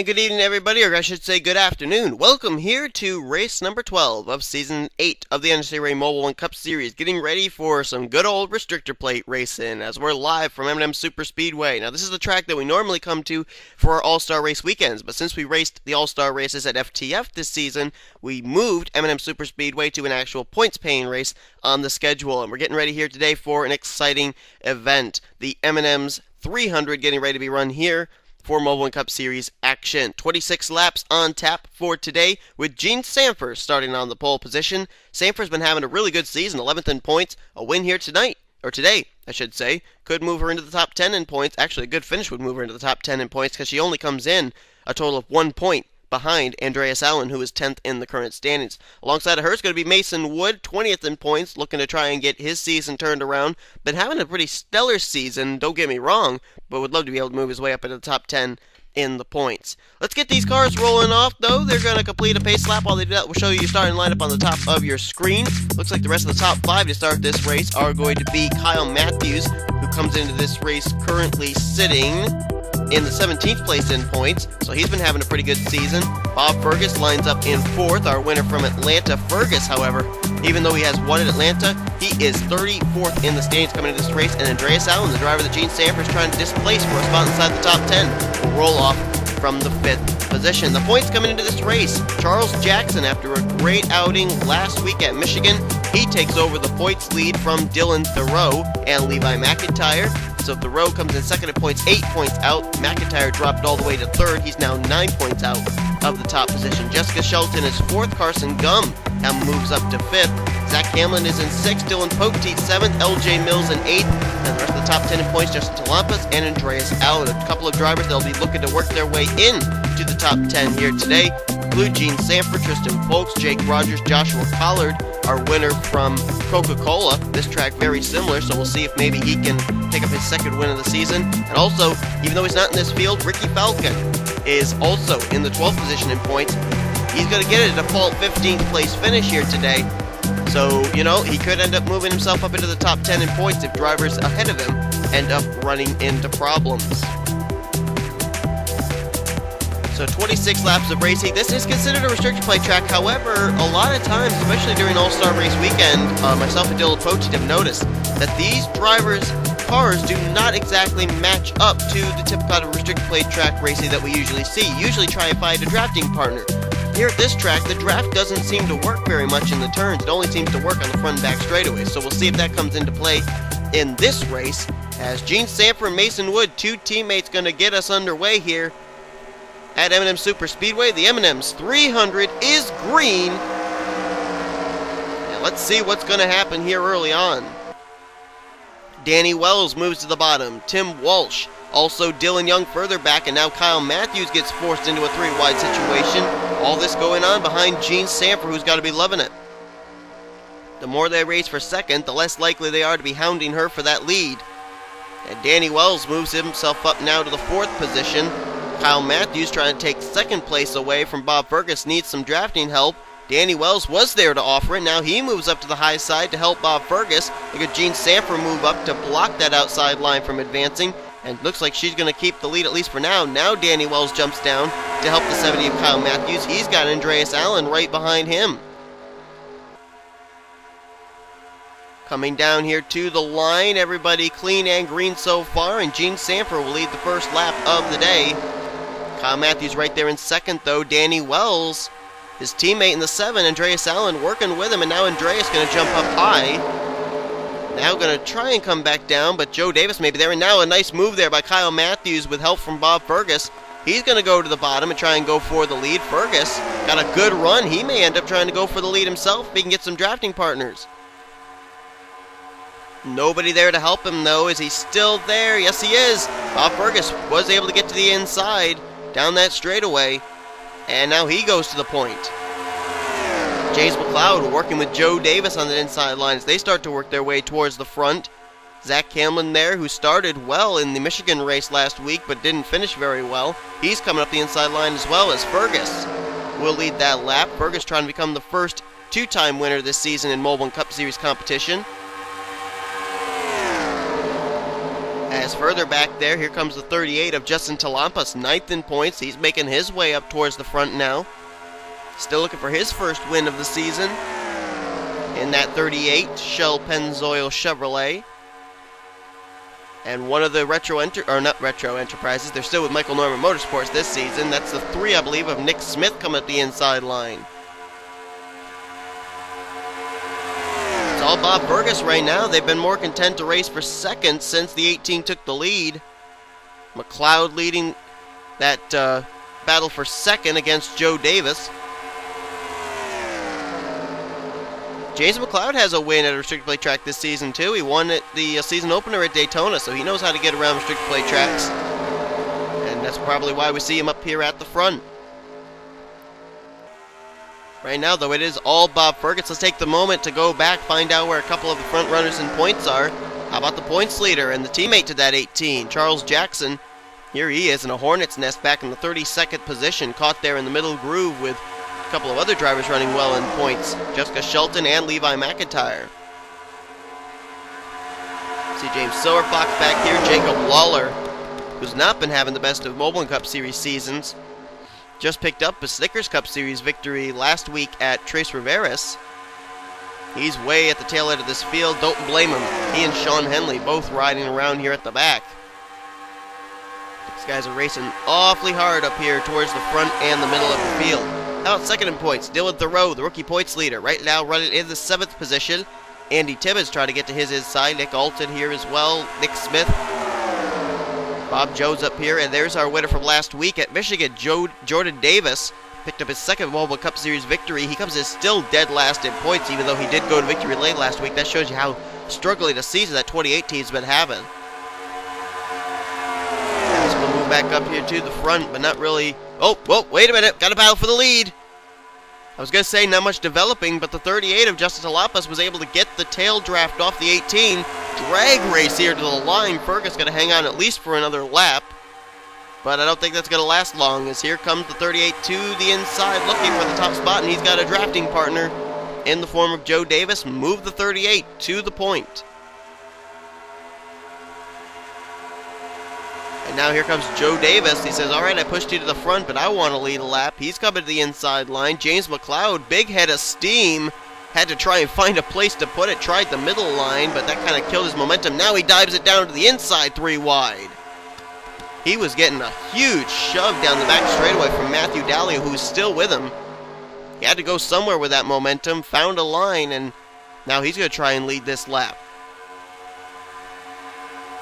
And good evening, everybody, or I should say good afternoon. Welcome here to race number 12 of Season 8 of the NNSCRA Mobil1 Cup Series. Getting ready for some good old restrictor plate racing as we're live from M&Ms Superspeedway. Now, this is the track that we normally come to for our All-Star race weekends, but since we raced the All-Star races at FTF this season, we moved M&Ms Superspeedway to an actual points-paying race on the schedule. And we're getting ready here today for an exciting event. The M&Ms 300 getting ready to be run here for Mobil1 Cup Series action. 26 laps on tap for today with Gene Sanford starting on the pole position. Sanford's been having a really good season, 11th in points. A win here tonight, or today, I should say, could move her into the top 10 in points. Actually, a good finish would move her into the top 10 in points because she only comes in a total of 1 point behind Andreas Allen, who is 10th in the current standings. Alongside of her is going to be Mason Wood, 20th in points, looking to try and get his season turned around. Been having a pretty stellar season, don't get me wrong, but would love to be able to move his way up into the top 10 in the points. Let's get these cars rolling off, though. They're going to complete a pace lap. While they do that, we'll show you your starting lineup on the top of your screen. Looks like the rest of the top 5 to start this race are going to be Kyle Matthews, who comes into this race currently sitting in the 17th place in points, so he's been having a pretty good season. Bob Fergus lines up in 4th, our winner from Atlanta. Fergus, however, even though he has won at Atlanta, he is 34th in the standings coming into this race, and Andreas Allen, the driver that Gene Sanford is trying to displace for a spot inside the top 10, will roll off from the 5th position. The points coming into this race: Charles Jackson, after a great outing last week at Michigan, he takes over the points lead from Dylan Thoreau and Levi McIntyre. So Thoreau comes in second at points, 8 points out. McIntyre dropped all the way to 3rd. He's now 9 points out of the top position. Jessica Shelton is 4th. Carson Gum moves up to 5th. Zach Hamlin is in 6th. Dylan Poteet 7th. LJ Mills in 8th. And the rest of the top 10 in points, Justin Talampas and Andreas Allen. A couple of drivers that'll be looking to work their way in to the top 10 here today. Blue Gene Sanford, Tristan Folks, Jake Rogers, Joshua Collard, our winner from Coca-Cola. This track very similar, so we'll see if maybe he can pick up his second win of the season. And also, even though he's not in this field, Ricky Falcon is also in the 12th position in points. He's going to get a default 15th place finish here today. So, you know, he could end up moving himself up into the top 10 in points if drivers ahead of him end up running into problems. So 26 laps of racing. This is considered a restricted play track. However, a lot of times, especially during All-Star race weekend, myself and Dylan Poteet have noticed that these drivers' cars do not exactly match up to the typical kind of restricted play track racing that we usually see. Usually try and find a drafting partner. Here at this track, the draft doesn't seem to work very much in the turns. It only seems to work on the front and back straightaways. So we'll see if that comes into play in this race. As Gene Sanford and Mason Wood, two teammates, going to get us underway here at M&Ms Superspeedway. The M&Ms 300 is green. Now let's see what's going to happen here early on. Danny Wells moves to the bottom. Tim Walsh. Also Dylan Young further back, and now Kyle Matthews gets forced into a 3-wide situation. All this going on behind Gene Sanford, who's got to be loving it. The more they race for second, the less likely they are to be hounding her for that lead. And Danny Wells moves himself up now to the 4th position. Kyle Matthews trying to take second place away from Bob Fergus, needs some drafting help. Danny Wells was there to offer it. Now he moves up to the high side to help Bob Fergus. Look at Gene Sanford move up to block that outside line from advancing. And looks like she's going to keep the lead at least for now. Now Danny Wells jumps down to help the 70 of Kyle Matthews. He's got Andreas Allen right behind him. Coming down here to the line, everybody clean and green so far, and Gene Sanford will lead the first lap of the day. Kyle Matthews right there in second, though. Danny Wells, his teammate in the 7, Andreas Allen, working with him, and now Andreas going to jump up high. Now going to try and come back down, but Joe Davis may be there, and now a nice move there by Kyle Matthews with help from Bob Fergus. He's going to go to the bottom and try and go for the lead. Fergus got a good run. He may end up trying to go for the lead himself if he can get some drafting partners. Nobody there to help him, though. Is he still there? Yes, he is. Bob Fergus was able to get to the inside down that straightaway, and now he goes to the point. James McLeod working with Joe Davis on the inside line as they start to work their way towards the front. Zach Hamlin there, who started well in the Michigan race last week but didn't finish very well. He's coming up the inside line as well, as Fergus will lead that lap. Fergus trying to become the first two-time winner this season in Mobil1 Cup Series competition. As further back there, here comes the 38 of Justin Talampas, 9th in points. He's making his way up towards the front now. Still looking for his first win of the season in that 38 Shell Pennzoil Chevrolet. And one of the not retro enterprises, they're still with Michael Norman Motorsports this season. That's the 3, I believe, of Nick Smith coming up the inside line. It's all Bob Burgess right now. They've been more content to race for second since the 18 took the lead. McLeod leading that battle for second against Joe Davis. James McLeod has a win at a restricted plate track this season too. He won at the season opener at Daytona, so he knows how to get around restricted plate tracks. And that's probably why we see him up here at the front. Right now, though, it is all Bob Fergus. Let's take the moment to go back, find out where a couple of the front runners in points are. How about the points leader and the teammate to that 18, Charles Jackson? Here he is in a hornet's nest back in the 32nd position, caught there in the middle groove with a couple of other drivers running well in points, Jessica Shelton and Levi McIntyre. See James Silverfox back here, Jacob Lawler, who's not been having the best of Mobil1 Cup Series seasons. Just picked up a Snickers Cup Series victory last week at Tres Riveras. He's way at the tail end of this field. Don't blame him. He and Sean Henley both riding around here at the back. These guys are racing awfully hard up here towards the front and the middle of the field. Out second in points, Dylan Thoreau, the rookie points leader. Right now running in the 7th position. Andy Tibbetts trying to get to his inside. Nick Alton here as well. Nick Smith. Bob Jones up here, and there's our winner from last week at Michigan, Jordan Davis. Picked up his second Mobil Cup Series victory. He comes in still dead last in points, even though he did go to victory lane last week. That shows you how struggling a season that 2018's been having. As we'll move back up here to the front, but not really. Oh, whoa, wait a minute. Got a battle for the lead. I was going to say not much developing, but the 38 of Justin Talampas was able to get the tail draft off the 18. Drag race here to the line. Fergus going to hang on at least for another lap. But I don't think that's going to last long, as here comes the 38 to the inside looking for the top spot, and he's got a drafting partner in the form of Joe Davis. Move the 38 to the point. And now here comes Joe Davis. He says, all right, I pushed you to the front, but I want to lead a lap. He's coming to the inside line. James McLeod, big head of steam. Had to try and find a place to put it. Tried the middle line, but that kind of killed his momentum. Now he dives it down to the inside 3 wide. He was getting a huge shove down the back straightaway from Matthew Dahlia, who's still with him. He had to go somewhere with that momentum, found a line, and now he's going to try and lead this lap.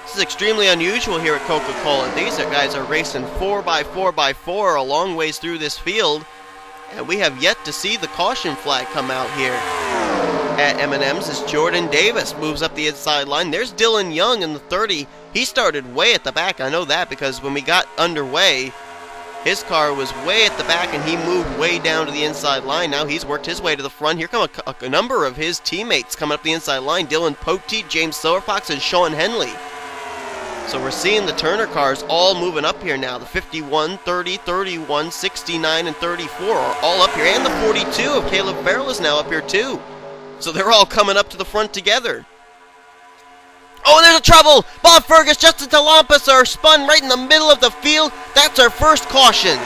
This is extremely unusual here at Coca-Cola. These guys are racing 4x4x4 a long ways through this field, and we have yet to see the caution flag come out here at M&M's as Jordan Davis moves up the inside line. There's Dylan Young in the 30. He started way at the back. I know that because when we got underway, his car was way at the back and he moved way down to the inside line. Now he's worked his way to the front. Here come a number of his teammates coming up the inside line. Dylan Poteet, James Silverfox, and Sean Henley. So we're seeing the Turner cars all moving up here now. The 51, 30, 31, 69, and 34 are all up here. And the 42 of Caleb Farrell is now up here too. So they're all coming up to the front together. Oh, there's a trouble! Bob Fergus, Justin Talampas are spun right in the middle of the field. That's our first caution.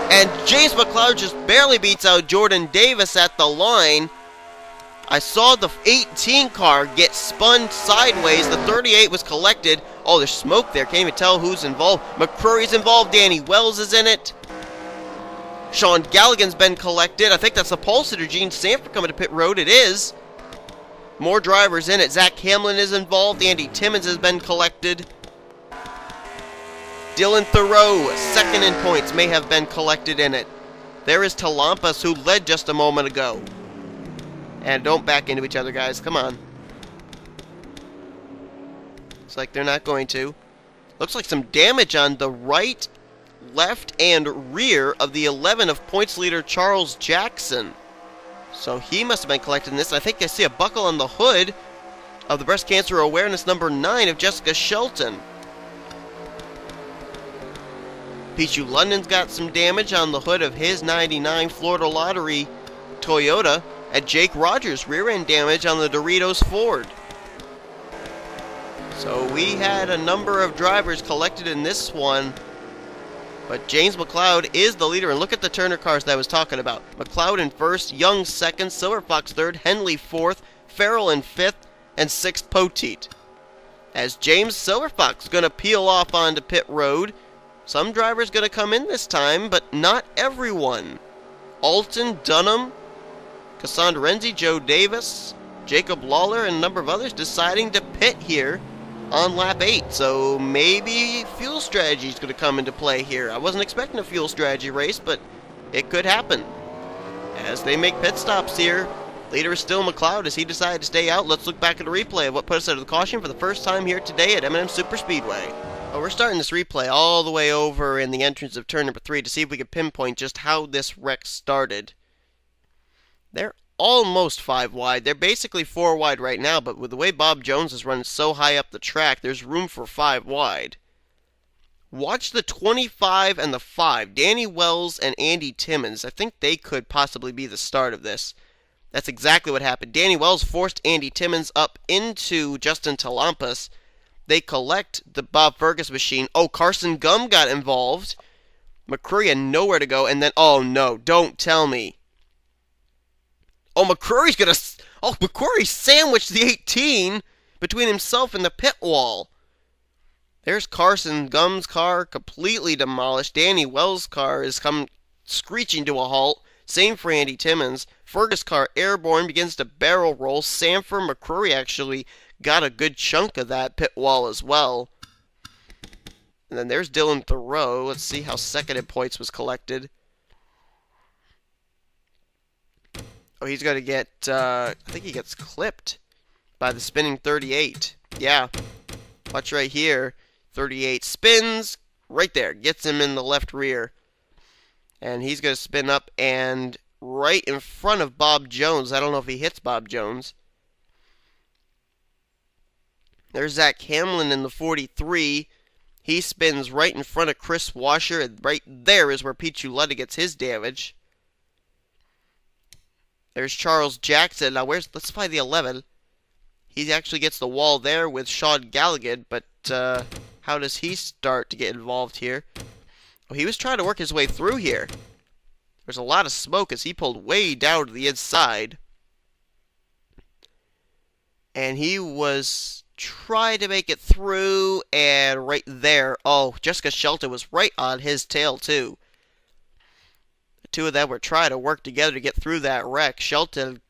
And James McLeod just barely beats out Jordan Davis at the line. I saw the 18 car get spun sideways. The 38 was collected. Oh, there's smoke there. Can't even tell who's involved. McCrory's involved. Danny Wells is in it. Sean Galligan's been collected. I think that's the pole sitter, Gene Sanford, coming to pit road. It is. More drivers in it. Zach Hamlin is involved. Andy Timmons has been collected. Dylan Thoreau, second in points, may have been collected in it. There is Talampas, who led just a moment ago. And don't back into each other, guys. Come on. Looks like they're not going to. Looks like some damage on the right, left, and rear of the 11 of points leader Charles Jackson. So he must have been collected in this. I think I see a buckle on the hood of the breast cancer awareness number 9 of Jessica Shelton. Pichu London's got some damage on the hood of his 99 Florida Lottery Toyota. At Jake Rogers, rear end damage on the Doritos Ford. So we had a number of drivers collected in this one, but James McLeod is the leader. And look at the Turner cars that I was talking about. McLeod in first, Young second, Silver Fox third, Henley fourth, Farrell in fifth, and sixth Poteet. As James Silver Fox going to peel off onto pit road. Some drivers going to come in this time, but not everyone. Alton, Dunham, Cassandra Renzi, Joe Davis, Jacob Lawler, and a number of others deciding to pit here on lap 8. So maybe fuel strategy is going to come into play here. I wasn't expecting a fuel strategy race, but it could happen. As they make pit stops here, leader is still McLeod as he decided to stay out. Let's look back at a replay of what put us out of the caution for the first time here today at M&Ms Superspeedway. Well, we're starting this replay all the way over in the entrance of turn number 3 to see if we can pinpoint just how this wreck started. They're almost 5 wide. They're basically 4 wide right now, but with the way Bob Jones is running so high up the track, there's room for 5 wide. Watch the 25 and the 5. Danny Wells and Andy Timmons. I think they could possibly be the start of this. That's exactly what happened. Danny Wells forced Andy Timmons up into Justin Talampas. They collect the Bob Fergus machine. Oh, Carson Gum got involved. McCreary had nowhere to go, and then, oh no, don't tell me. Oh, McCreary's gonna, oh, McCreary sandwiched the 18 between himself and the pit wall. There's Carson Gum's car completely demolished. Danny Wells' car is come screeching to a halt. Same for Andy Timmons. Fergus' car airborne, begins to barrel roll. Sanford McCreary actually got a good chunk of that pit wall as well. And then there's Dylan Thoreau. Let's see how seconded points was collected. Oh, he's going to get, I think he gets clipped by the spinning 38. Yeah. Watch right here. 38 spins. Right there. Gets him in the left rear. And he's going to spin up and right in front of Bob Jones. I don't know if he hits Bob Jones. There's Zach Hamlin in the 43. He spins right in front of Chris Washer. And right there is where Pete Chuleta gets his damage. There's Charles Jackson. Now, let's find the 11. He actually gets the wall there with Sean Galligan. But how does he start to get involved here? Oh, he was trying to work his way through here. There's a lot of smoke as he pulled way down to the inside. And he was trying to make it through, and right there, oh, Jessica Shelton was right on his tail too. The two of them were trying to work together to get through that wreck. Shelton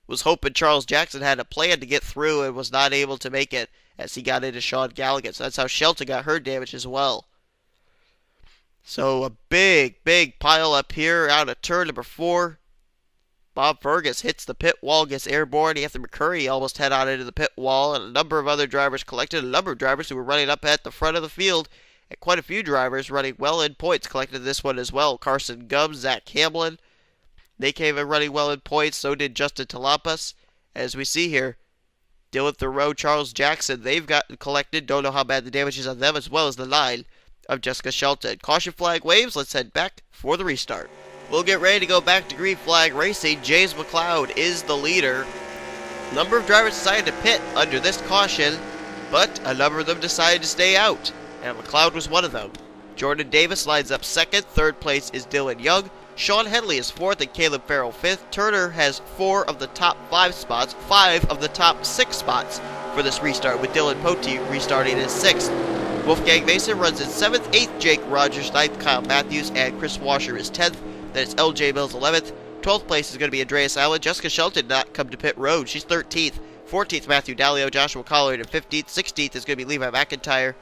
was hoping Charles Jackson had a plan to get through and was not able to make it as he got into Sean Galligan. So that's how Shelton got her damage as well. So a big pile up here out of turn number 4. Bob Fergus hits the pit wall, gets airborne. Anthony McCurry almost head on into the pit wall, and a number of other drivers collected. A number of drivers who were running up at the front of the field, and quite a few drivers running well in points collected this one as well. Carson Gum, Zach Hamlin, they came in running well in points. So did Justin Talampas. As we see here, Dylan Thoreau, Charles Jackson, they've got collected. Don't know how bad the damage is on them, as well as the 9 of Jessica Shelton. Caution flag waves. Let's head back for the restart. We'll get ready to go back to green flag racing. James McLeod is the leader. A number of drivers decided to pit under this caution, but a number of them decided to stay out, and McLeod was one of them. Jordan Davis lines up second. Third place is Dylan Young. Sean Henley is 4th and Caleb Farrell 5th. Turner has 4 of the top 5 spots, 5 of the top 6 spots for this restart, with Dylan Poteet restarting in 6th. Wolfgang Mason runs in 7th, 8th Jake Rogers, 9th Kyle Matthews, and Chris Washer is 10th. Then it's LJ Mills 11th. 12th place is going to be Andreas Allen. Jessica Shelton did not come to pit road. She's 13th. 14th Matthew Dalio, Joshua Collard in 15th. 16th is going to be Levi McIntyre.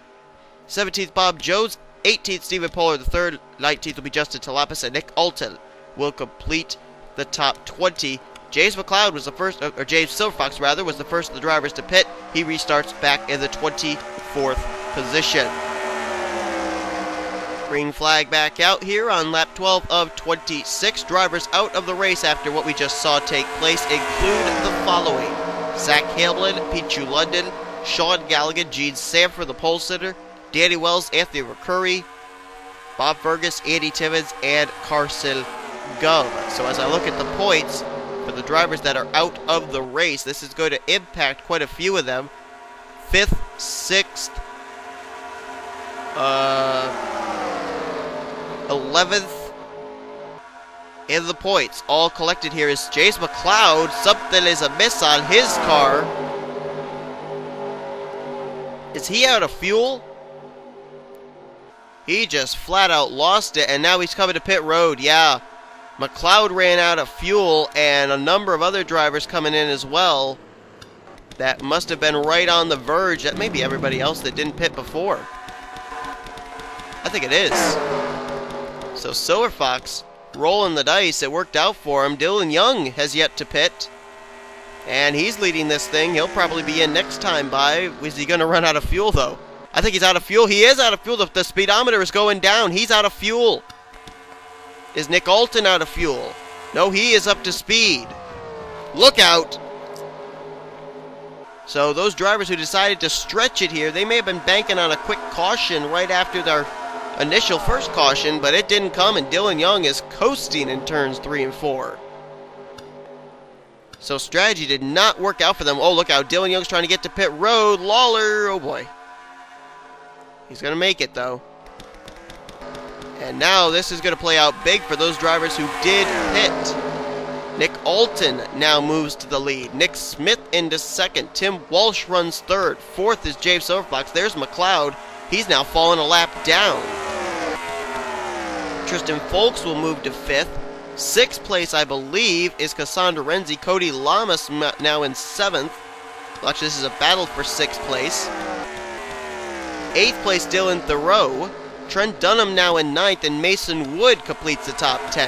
17th Bob Jones. 18th Stephen Polar III. 19th will be Justin Talampas, and Nick Alton will complete the top 20. James McLeod was the first, or James Silverfox rather, was the first of the drivers to pit. He restarts back in the 24th position. Green flag back out here on lap 12 of 26. Drivers out of the race after what we just saw take place include the following: Zach Hamlin, Pichu London, Sean Galligan, Gene Sanford, the pole sitter, Danny Wells, Anthony McCurry, Bob Fergus, Andy Timmons, and Carson Gum. So as I look at the points for the drivers that are out of the race, this is going to impact quite a few of them. 5th, 6th, 11th, and the points all collected here is James McLeod. Something is amiss on his car. Is he out of fuel? He just flat out lost it, and now he's coming to pit road. Yeah, McLeod ran out of fuel, and a number of other drivers coming in as well. That must have been right on the verge. That may be everybody else that didn't pit before. I think it is. So Silver Fox rolling the dice. It worked out for him. Dylan Young has yet to pit, and he's leading this thing. He'll probably be in next time by. Is he going to run out of fuel, though? I think he's out of fuel. He is out of fuel. The speedometer is going down. He's out of fuel. Is Nick Alton out of fuel? No, he is up to speed. Look out. So those drivers who decided to stretch it here, they may have been banking on a quick caution right after their initial first caution, but it didn't come, and Dylan Young is coasting in turns 3 and 4. So strategy did not work out for them. Oh, look out. Dylan Young's trying to get to pit road. Lawler, oh boy. He's going to make it, though. And now this is going to play out big for those drivers who did pit. Nick Alton now moves to the lead. Nick Smith into second. Tim Walsh runs third. Fourth is James Silverfox. There's McLeod. He's now fallen a lap down. Tristan Folks will move to fifth. Sixth place, I believe, is Cassandra Renzi. Cody Lamas now in seventh. Watch, this is a battle for sixth place. Eighth place, Dylan Thoreau. Trent Dunham now in ninth, and Mason Wood completes the top 10.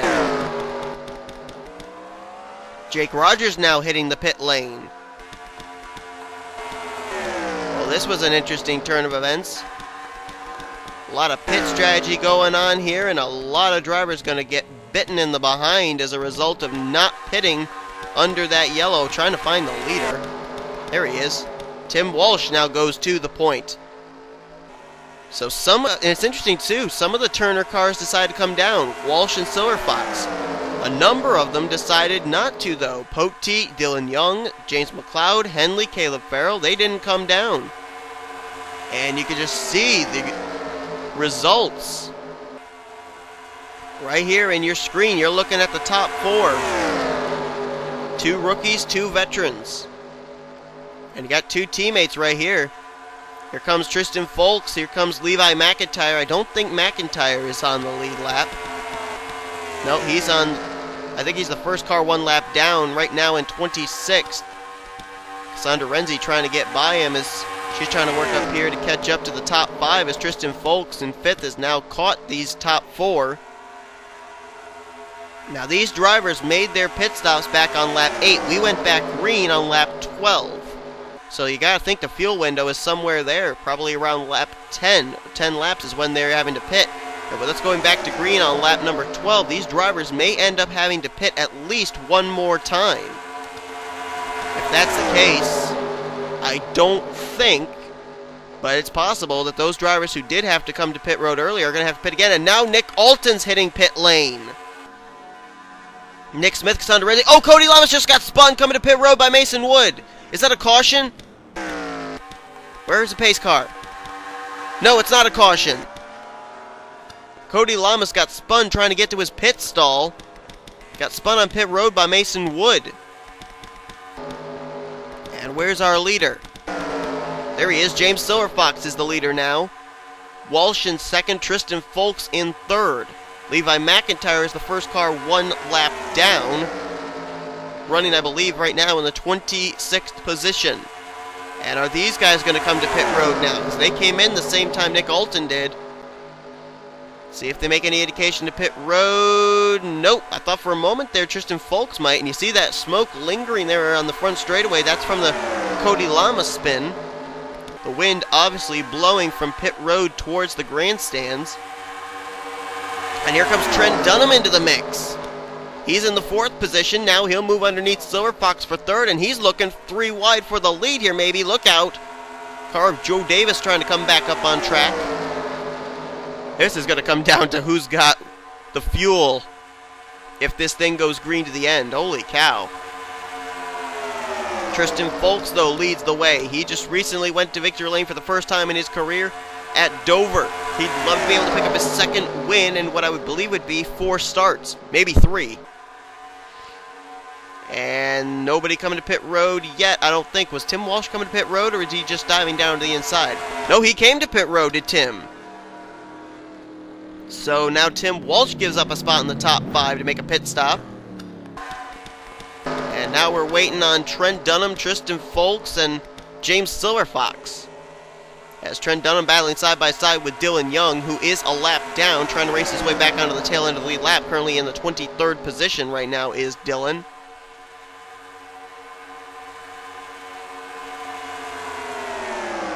Jake Rogers now hitting the pit lane. Well, this was an interesting turn of events. A lot of pit strategy going on here, and a lot of drivers going to get bitten in the behind as a result of not pitting under that yellow, trying to find the leader. There he is. Tim Walsh now goes to the point. So and it's interesting too, some of the Turner cars decided to come down. Walsh and Silver Fox. A number of them decided not to, though. Pote, Dylan Young, James McLeod, Henley, Caleb Farrell, they didn't come down. And you can just see the results right here in your screen. You're looking at the top 4. 2 rookies, 2 veterans. And you got 2 teammates right here. Here comes Tristan Folks. Here comes Levi McIntyre. I don't think McIntyre is on the lead lap. No, he's on, I think he's the first car 1 lap down right now in 26th. Cassandra Renzi trying to get by him as she's trying to work up here to catch up to the top 5 as Tristan Folks in 5th has now caught these top 4. Now these drivers made their pit stops back on lap 8. We went back green on lap 12. So you got to think the fuel window is somewhere there, probably around lap 10. 10 laps is when they're having to pit. But let's going back to green on lap number 12. These drivers may end up having to pit at least one more time. If that's the case, I don't think, but it's possible that those drivers who did have to come to pit road earlier are going to have to pit again. And now Nick Alton's hitting pit lane. Nick Smith, Cassandra Renzi. Oh, Cody Lamas just got spun coming to pit road by Mason Wood. Is that a caution? Where's the pace car? No, it's not a caution. Cody Lamas got spun trying to get to his pit stall. Got spun on pit road by Mason Wood. And where's our leader? There he is. James Silverfox is the leader now. Walsh in second. Tristan Folks in third. Levi McIntyre is the first car 1 lap down. Running, I believe, right now in the 26th position. And are these guys going to come to pit road now? Because they came in the same time Nick Alton did. See if they make any indication to pit road. Nope. I thought for a moment there Tristan Folks might. And you see that smoke lingering there on the front straightaway. That's from the Cody Lamas spin. The wind obviously blowing from pit road towards the grandstands. And here comes Trent Dunham into the mix. He's in the 4th position. Now he'll move underneath Silverfox for 3rd. And he's looking 3 wide for the lead here, maybe. Look out. Car of Joe Davis trying to come back up on track. This is going to come down to who's got the fuel if this thing goes green to the end. Holy cow. Tristan Folks, though, leads the way. He just recently went to victory lane for the first time in his career at Dover. He'd love to be able to pick up his second win in what I would believe would be 4 starts, maybe 3. And nobody coming to pit road yet, I don't think. Was Tim Walsh coming to pit road, or is he just diving down to the inside? No, he came to pit road, did Tim. So now Tim Walsh gives up a spot in the top 5 to make a pit stop. And now we're waiting on Trent Dunham, Tristan Folks, and James Silverfox. As Trent Dunham battling side by side with Dylan Young, who is a lap down, trying to race his way back onto the tail end of the lead lap. Currently in the 23rd position right now is Dylan.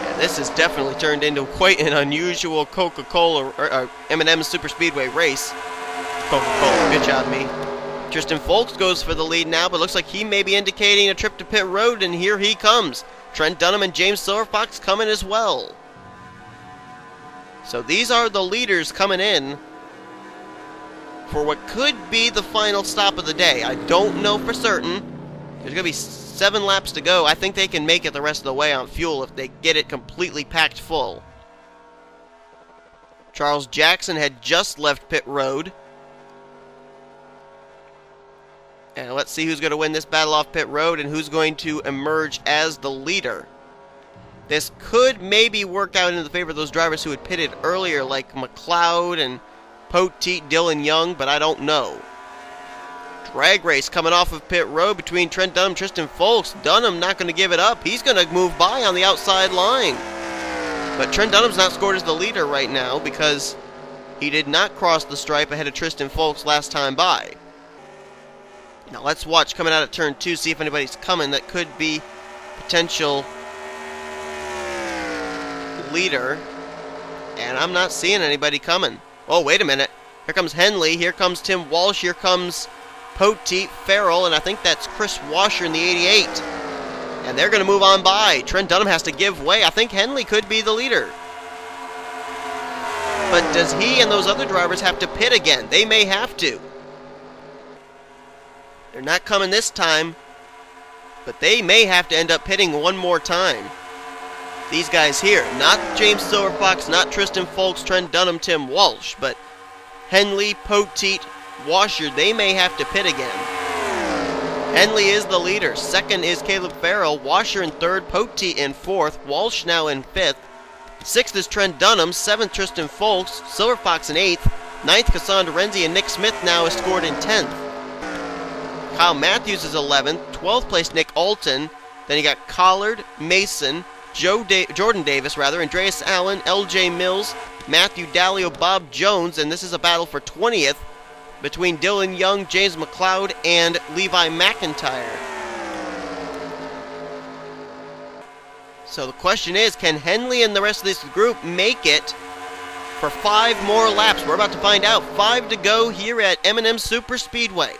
And this has definitely turned into quite an unusual Coca-Cola, or M&Ms Superspeedway race. Coca-Cola, good job, me. Tristan Folks goes for the lead now, but looks like he may be indicating a trip to pit road, and here he comes. Trent Dunham and James Silverfox coming as well. So these are the leaders coming in for what could be the final stop of the day. I don't know for certain. There's going to be 7 laps to go. I think they can make it the rest of the way on fuel if they get it completely packed full. Charles Jackson had just left pit road. And let's see who's going to win this battle off pit road and who's going to emerge as the leader. This could maybe work out in the favor of those drivers who had pitted earlier, like McLeod and Poteet, Dylan Young, but I don't know. Drag race coming off of pit road between Trent Dunham and Tristan Folks. Dunham not going to give it up. He's going to move by on the outside line. But Trent Dunham's not scored as the leader right now because he did not cross the stripe ahead of Tristan Folks last time by. Now let's watch coming out of turn 2, see if anybody's coming that could be potential leader. And I'm not seeing anybody coming. Oh, wait a minute. Here comes Henley, here comes Tim Walsh, here comes Poteet, Farrell, and I think that's Chris Washer in the 88. And they're going to move on by. Trent Dunham has to give way. I think Henley could be the leader. But does he and those other drivers have to pit again? They may have to. They're not coming this time, but they may have to end up pitting one more time. These guys here, not James Silverfox, not Tristan Folks, Trent Dunham, Tim Walsh, but Henley, Poteet, Washer, they may have to pit again. Henley is the leader. Second is Caleb Farrell, Washer in third, Poteet in fourth, Walsh now in fifth. Sixth is Trent Dunham, seventh Tristan Folks, Silverfox in eighth, ninth Cassandra Renzi, and Nick Smith now is scored in 10th. Kyle Matthews is 11th, 12th place Nick Alton, then you got Collard, Mason, Jordan Davis, Andreas Allen, LJ Mills, Matthew Dallio, Bob Jones, and this is a battle for 20th between Dylan Young, James McLeod, and Levi McIntyre. So the question is, can Henley and the rest of this group make it for 5 more laps? We're about to find out. 5 to go here at M&Ms Superspeedway.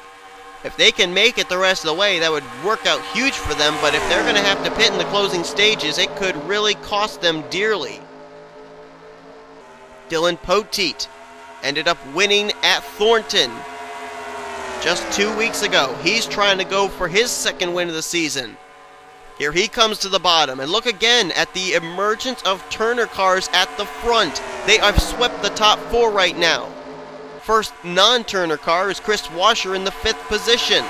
If they can make it the rest of the way, that would work out huge for them, but if they're going to have to pit in the closing stages, it could really cost them dearly. Dylan Poteet ended up winning at Thornton just 2 weeks ago. He's trying to go for his second win of the season. Here he comes to the bottom, and look again at the emergence of Turner cars at the front. They have swept the top 4 right now. First non-Turner car is Chris Washer in the 5th position.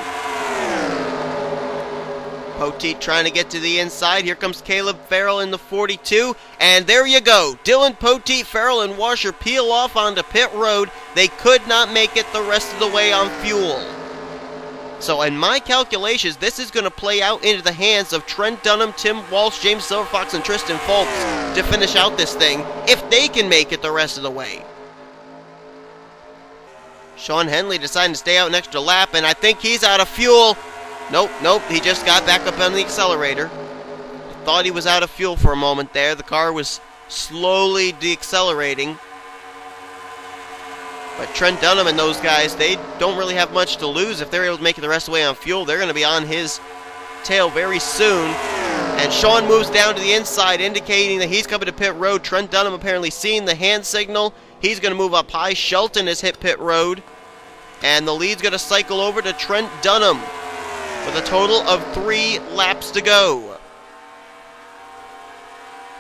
Poteet trying to get to the inside. Here comes Caleb Farrell in the 42. And there you go. Dylan Poteet, Farrell, and Washer peel off onto pit road. They could not make it the rest of the way on fuel. So in my calculations, this is going to play out into the hands of Trent Dunham, Tim Walsh, James Silverfox, and Tristan Folks to finish out this thing, if they can make it the rest of the way. Sean Henley deciding to stay out an extra lap, and I think he's out of fuel. Nope, he just got back up on the accelerator. I thought he was out of fuel for a moment there. The car was slowly deaccelerating. But Trent Dunham and those guys, they don't really have much to lose. If they're able to make it the rest of the way on fuel, they're going to be on his tail very soon. And Sean moves down to the inside, indicating that he's coming to pit road. Trent Dunham apparently seeing the hand signal. He's going to move up high. Shelton has hit pit road. And the lead's going to cycle over to Trent Dunham. with a total of 3 laps to go.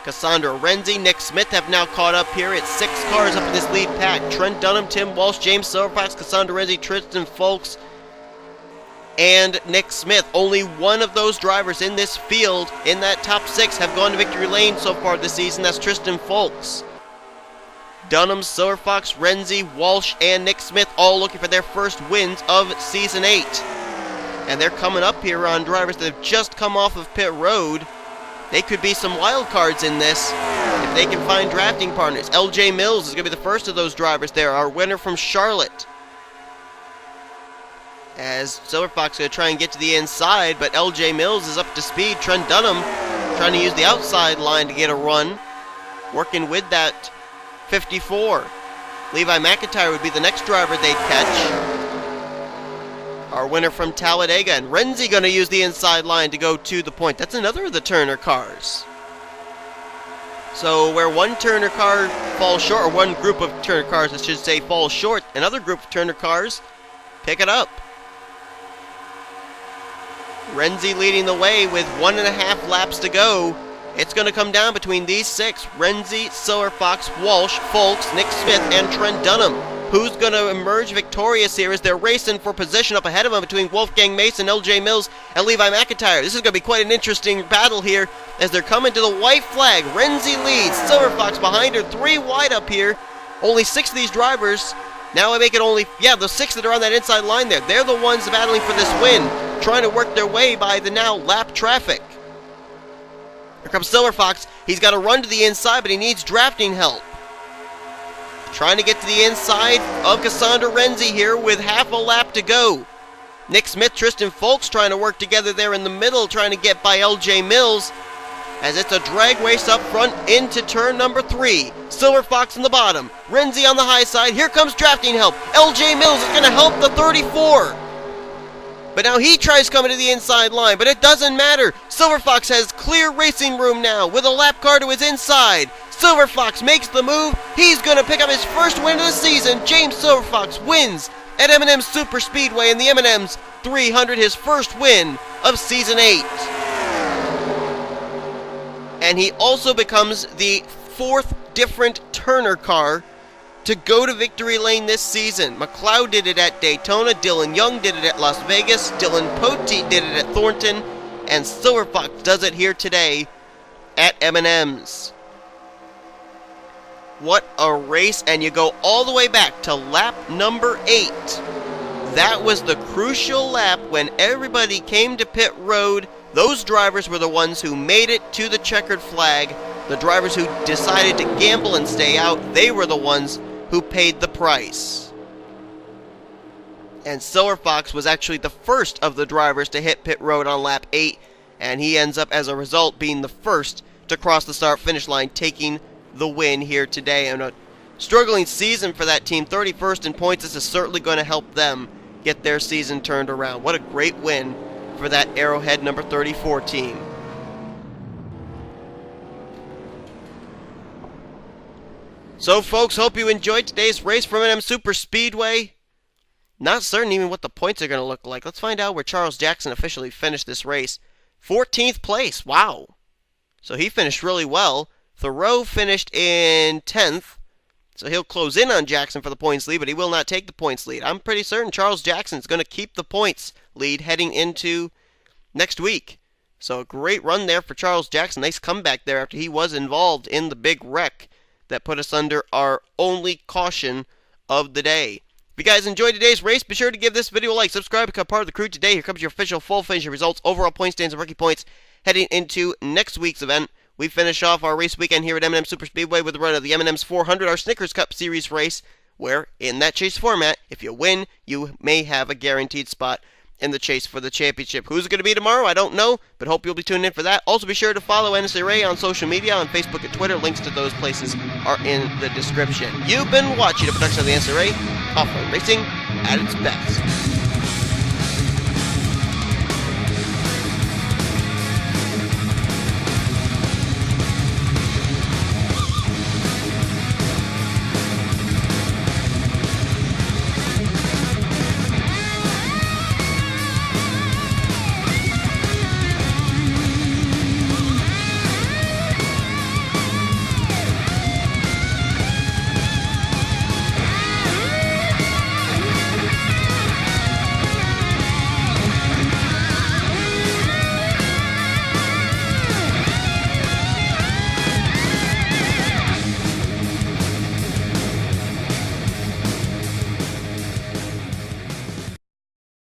Cassandra Renzi, Nick Smith have now caught up here. It's 6 cars up in this lead pack. Trent Dunham, Tim Walsh, James Silverfox, Cassandra Renzi, Tristan Folks, and Nick Smith. Only one of those drivers in this field, in that top 6, have gone to victory lane so far this season. That's Tristan Folks. Dunham, Silverfox, Renzi, Walsh, and Nick Smith all looking for their first wins of Season 8. And they're coming up here on drivers that have just come off of pit road. They could be some wild cards in this if they can find drafting partners. LJ Mills is going to be the first of those drivers there, our winner from Charlotte. As Silverfox going to try and get to the inside, but LJ Mills is up to speed. Trent Dunham trying to use the outside line to get a run, working with that 54. Levi McIntyre would be the next driver they'd catch. Our winner from Talladega, and Renzi going to use the inside line to go to the point. That's another of the Turner cars. So where one Turner car falls short, or one group of Turner cars, I should say, falls short, another group of Turner cars pick it up. Renzi leading the way with 1.5 laps to go. It's going to come down between these 6. Renzi, Silverfox, Walsh, Folks, Nick Smith, and Trent Dunham. Who's going to emerge victorious here as they're racing for position up ahead of them between Wolfgang Mason, LJ Mills, and Levi McIntyre. This is going to be quite an interesting battle here as they're coming to the white flag. Renzi leads, Silverfox behind her, 3 wide up here. Only 6 of these drivers. Now I make it only, the 6 that are on that inside line there. They're the ones battling for this win, trying to work their way by the now lap traffic. Here comes Silverfox. He's got to run to the inside, but he needs drafting help. Trying to get to the inside of Cassandra Renzi here with half a lap to go. Nick Smith, Tristan Folks trying to work together there in the middle, trying to get by LJ Mills, as it's a drag race up front into turn number 3. Silverfox in the bottom, Renzi on the high side. Here comes drafting help. LJ Mills is going to help the 34. But now he tries coming to the inside line, but it doesn't matter. Silverfox has clear racing room now with a lap car to his inside. Silverfox makes the move. He's going to pick up his first win of the season. James Silverfox wins at M&Ms Superspeedway in the M&Ms 300, his first win of Season 8. And he also becomes the 4th different Turner car to go to victory lane this season. McLeod did it at Daytona, Dylan Young did it at Las Vegas, Dylan Poteet did it at Thornton, and Silverfox does it here today at M&Ms. What a race, and you go all the way back to lap number 8. That was the crucial lap when everybody came to pit road. Those drivers were the ones who made it to the checkered flag. The drivers who decided to gamble and stay out, they were the ones who paid the price. And Silverfox was actually the first of the drivers to hit pit road on lap 8, and he ends up, as a result, being the first to cross the start-finish line, taking the win here today. And a struggling season for that team, 31st in points. This is certainly going to help them get their season turned around. What a great win for that Arrowhead number 34 team. So folks, hope you enjoyed today's race from M&Ms Superspeedway. Not certain even what the points are going to look like. Let's find out where Charles Jackson officially finished this race. 14th place, wow. So he finished really well. Thoreau finished in 10th, so he'll close in on Jackson for the points lead, but he will not take the points lead. I'm pretty certain Charles Jackson's going to keep the points lead heading into next week. So a great run there for Charles Jackson. Nice comeback there after he was involved in the big wreck that put us under our only caution of the day. If you guys enjoyed today's race, be sure to give this video a like, subscribe, become part of the crew today. Here comes your official full finish results, overall point standings, and rookie points heading into next week's event. We finish off our race weekend here at M&Ms Superspeedway with the run of the M&Ms 400, our Snickers Cup Series race, where, in that chase format, if you win, you may have a guaranteed spot in the chase for the championship. Who's it going to be tomorrow? I don't know, but hope you'll be tuning in for that. Also, be sure to follow NNSCRA on social media, on Facebook and Twitter. Links to those places are in the description. You've been watching a production of the NNSCRA, off-road racing at its best.